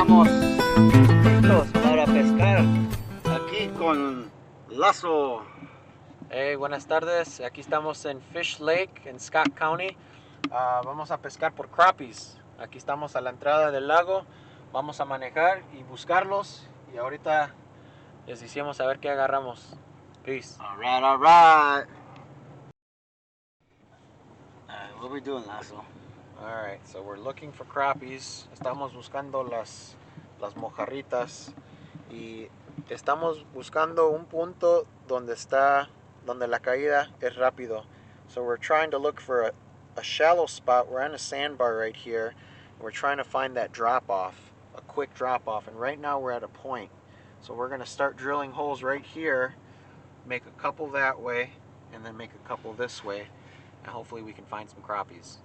estamos listos para pescar aquí con lazo. Hey, buenas tardes. Aquí estamos en Fish Lake, en Scott County. Vamos a pescar por crappies. Aquí estamos a la entrada del lago. Vamos a manejar y buscarlos. Y ahorita les decimos a ver qué agarramos. Peace. All right, all right. What are we doing, lazo? Alright, so we're looking for crappies. Estamos buscando las mojarritas. Y estamos buscando un punto donde la caída es rápido. So we're trying to look for a shallow spot. We're on a sandbar right here. We're trying to find that drop off, a quick drop off. And right now we're at a point. So we're going to start drilling holes right here, make a couple that way, and then make a couple this way. And hopefully we can find some crappies.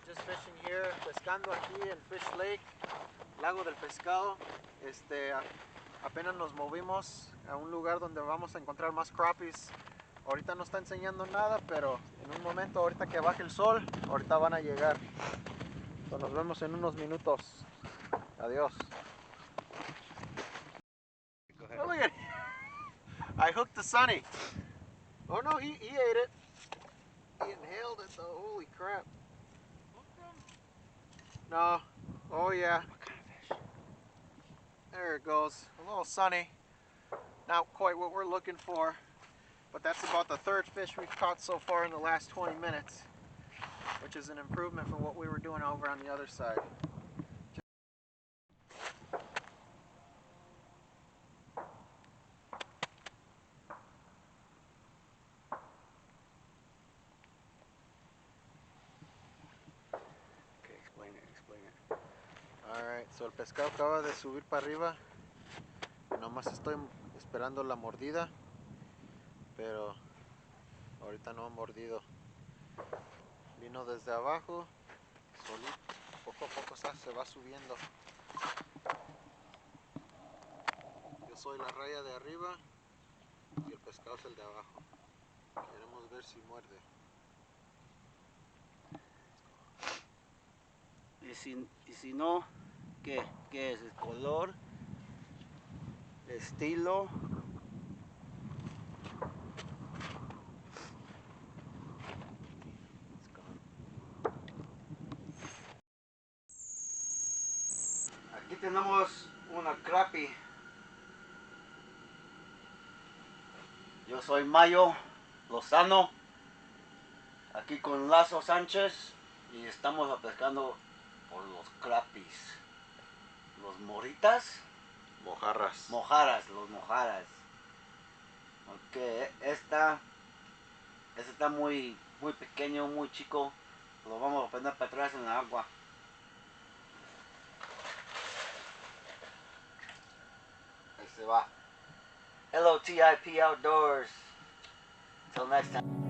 Just fishing here, pescando aquí en Fish Lake, lago del pescado. Apenas nos movimos a un lugar donde vamos a encontrar más crappies. Ahorita no está enseñando nada, pero en un momento, ahorita que baje el sol, ahorita van a llegar. So, nos vemos en unos minutos. Adiós. Oh, look at it. I hooked the Sunny. Oh no, he ate it. He inhaled it though. Holy crap. No. Oh yeah. What kind of fish? There it goes. A little Sunny. Not quite what we're looking for, but that's about the third fish we've caught so far in the last 20 minutes, which is an improvement from what we were doing over on the other side. Alright, so el pescado acaba de subir para arriba. Nomás estoy esperando la mordida, pero ahorita no ha mordido. Vino desde abajo, solito, poco a poco se va subiendo. Yo soy la raya de arriba y el pescado es el de abajo. Queremos ver si muerde. Y si no, ¿qué es? ¿El color? ¿El estilo? Aquí tenemos una crappie. Yo soy Mayo Lozano, aquí con Lazo Sánchez, y estamos pescando por los crappies, los moritas, Mojarras. los mojaras. Ok, este está muy pequeño, muy chico, lo vamos a poner para atrás en el agua. Ahí se va. Lotip Outdoors. Till next time.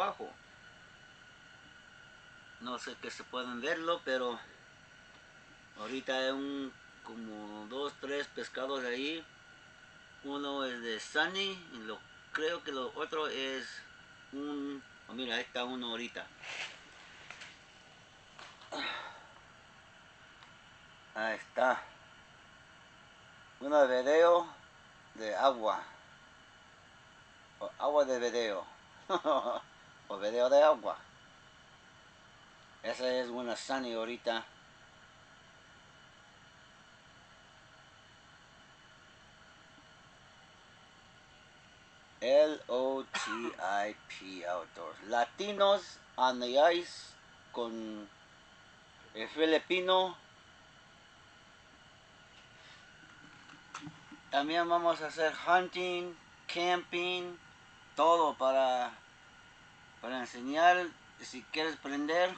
abajo. No sé que se pueden verlo, pero ahorita hay como dos, tres pescados ahí. Uno es de Sunny y creo que lo otro es mira, ahí está uno ahorita. Ahí está. Uno de video de agua. O agua de video. O video de agua. Esa es una Sunny ahorita. Lotip Outdoors. Latinos on the ice con el filipino. También vamos a hacer hunting, camping, todo para enseñar. Si quieres prender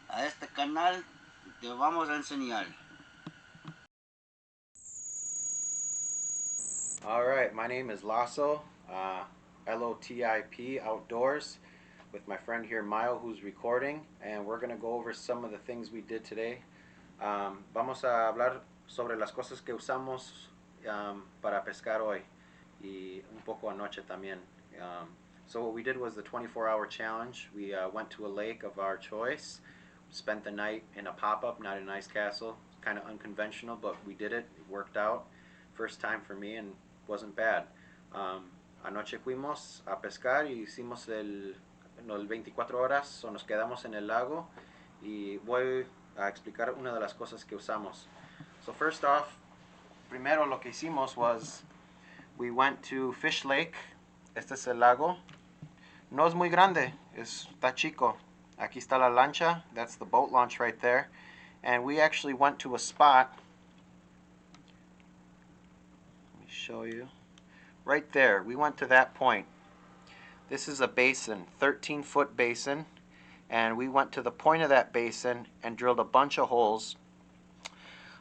a este canal, te vamos a enseñar. Alright, my name is Lasso, Lotip Outdoors, with my friend here Mayo who's recording, and we're going to go over some of the things we did today. Vamos a hablar sobre las cosas que usamos para pescar hoy y un poco anoche también. So what we did was the 24-hour challenge. We went to a lake of our choice, spent the night in a pop-up, not an ice castle. Kind of unconventional, but we did it. It worked out. First time for me and wasn't bad. Anoche fuimos a pescar y hicimos el 24 horas, so nos quedamos en el lago y voy a explicar una de las cosas que usamos. So first off, primero lo que hicimos was we went to Fish Lake. Este es el lago. No es muy grande, está chico. Aquí está la lancha, that's the boat launch right there. And we actually went to a spot. Let me show you. Right there, we went to that point. This is a basin, 13-foot basin, and we went to the point of that basin and drilled a bunch of holes.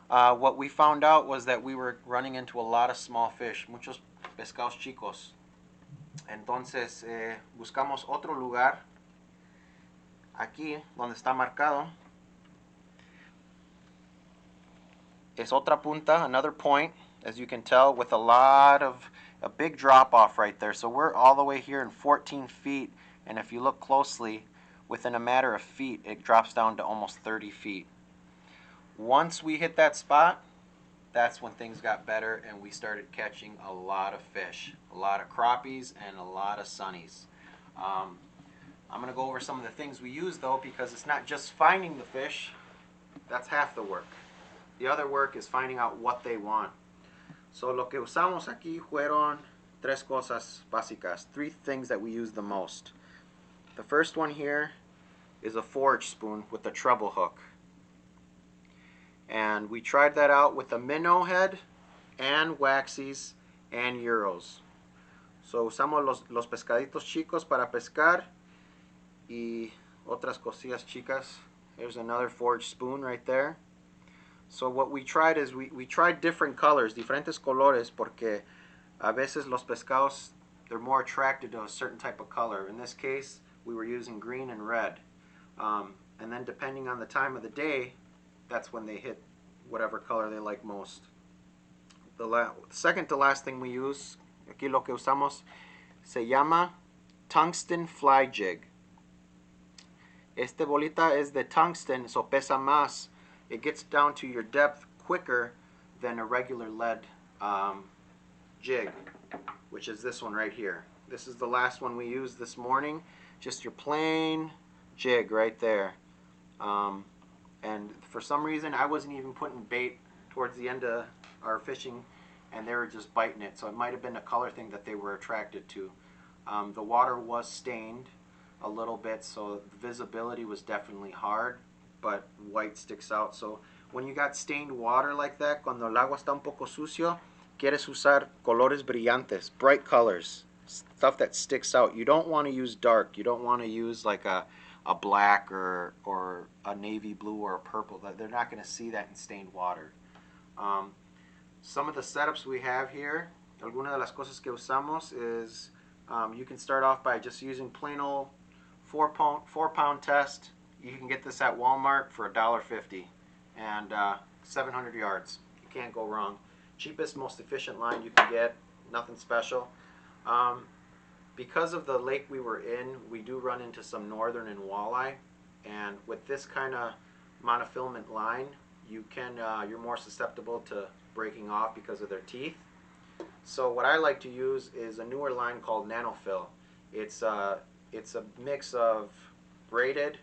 What we found out was that we were running into a lot of small fish, muchos pescados chicos. Entonces buscamos otro lugar, aquí donde está marcado. Es otra punta, another point, as you can tell, with a big drop off right there. So we're all the way here in 14 feet, and if you look closely, within a matter of feet, it drops down to almost 30 feet. Once we hit that spot, that's when things got better and we started catching a lot of fish, a lot of crappies and a lot of sunnies. I'm going to go over some of the things we use though, because it's not just finding the fish, that's half the work. The other work is finding out what they want. So lo que usamos aquí fueron tres cosas básicas, three things that we use the most. The first one here is a forage spoon with a treble hook. And we tried that out with a minnow head and waxies and euros. So usamos los pescaditos chicos para pescar y otras cosillas chicas. There's another forage spoon right there. So what we tried is we tried different colors, diferentes colores, porque a veces los pescados, they're more attracted to a certain type of color. In this case, we were using green and red. And then depending on the time of the day, that's when they hit whatever color they like most. The second to last thing we use, aquí lo que usamos, se llama tungsten fly jig. Este bolita es de tungsten, so pesa más. It gets down to your depth quicker than a regular lead jig, which is this one right here. This is the last one we used this morning. Just your plain jig right there. And for some reason, I wasn't even putting bait towards the end of our fishing, and they were just biting it. So it might have been a color thing that they were attracted to. The water was stained a little bit, so the visibility was definitely hard, but white sticks out. So when you got stained water like that, cuando el agua está un poco sucio, quieres usar colores brillantes, bright colors, stuff that sticks out. You don't want to use dark. You don't want to use like a black or a navy blue or a purple. They're not going to see that in stained water. Some of the setups we have here, alguna de las cosas que usamos is You can start off by just using plain old 4 pound test. You can get this at Walmart for $1.50 and 700 yards. You can't go wrong. Cheapest, most efficient line you can get. Nothing special. Because of the lake we were in, we do run into some northern and walleye, and with this kind of monofilament line, you're more susceptible to breaking off because of their teeth. So what I like to use is a newer line called Nanofill. It's a mix of braided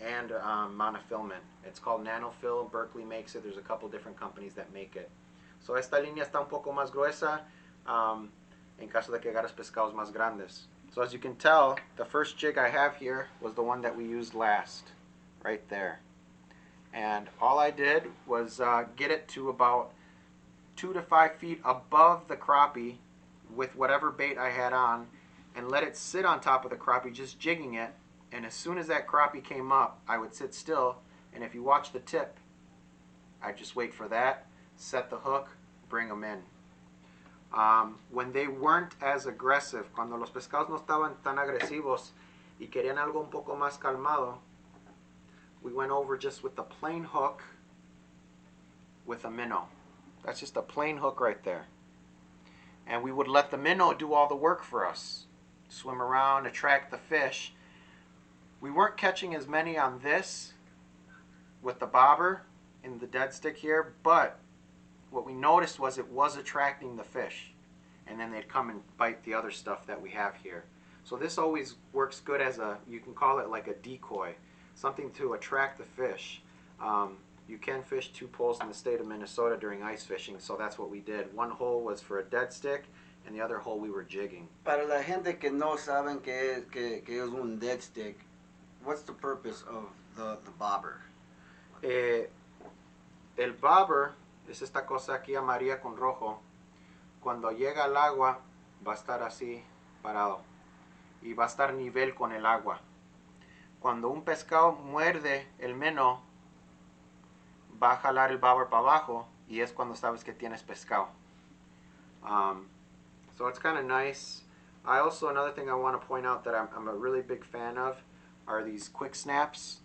and monofilament. It's called Nanofill. Berkeley makes it. There's a couple different companies that make it. So esta línea está un poco más gruesa en caso de que agarres pescados más grandes. So as you can tell, the first jig I have here was the one that we used last, right there. And all I did was get it to about 2 to 5 feet above the crappie with whatever bait I had on, and let it sit on top of the crappie, just jigging it. And as soon as that crappie came up, I would sit still, and if you watch the tip, I'd just wait for that, set the hook, bring them in. When they weren't as aggressive, cuando los pescados no estaban tan agresivos y querían algo un poco más calmado, we went over just with the plain hook with a minnow. That's just a plain hook right there. And we would let the minnow do all the work for us. Swim around, attract the fish. We weren't catching as many on this with the bobber in the dead stick here, but what we noticed was it was attracting the fish. And then they'd come and bite the other stuff that we have here. So this always works good as you can call it like a decoy, something to attract the fish. You can fish 2 poles in the state of Minnesota during ice fishing, so that's what we did. One hole was for a dead stick, and the other hole we were jigging. Para la gente que no saben que es un dead stick, what's the purpose of the bobber? El bobber es esta cosa aquí amarilla con rojo. Cuando llega al agua va a estar así parado y va a estar nivel con el agua. Cuando un pescado muerde el minnow, va a jalar el bobber para abajo y es cuando sabes que tienes pescado. So it's kind of nice. Another thing I want to point out that I'm a really big fan of are these quick snaps.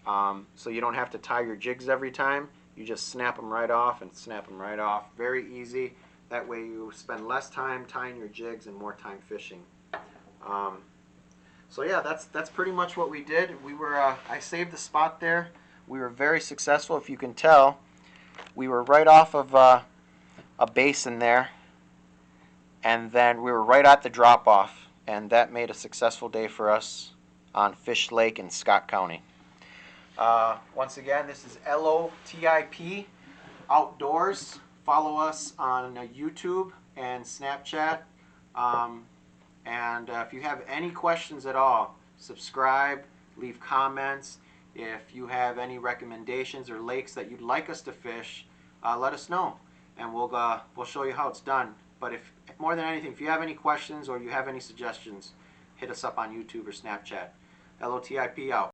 So you don't have to tie your jigs every time. You just snap them right off and snap them right off. Very easy. That way you spend less time tying your jigs and more time fishing. So yeah, that's pretty much what we did. I saved the spot there. We were very successful. If you can tell, we were right off of a basin there, and then we were right at the drop-off, and that made a successful day for us on Fish Lake in Scott County. Once again, this is Lotip Outdoors. Follow us on YouTube and Snapchat. And if you have any questions at all, subscribe, leave comments. If you have any recommendations or lakes that you'd like us to fish, let us know, and we'll show you how it's done. But if more than anything, if you have any questions or you have any suggestions, hit us up on YouTube or Snapchat. Lotip out.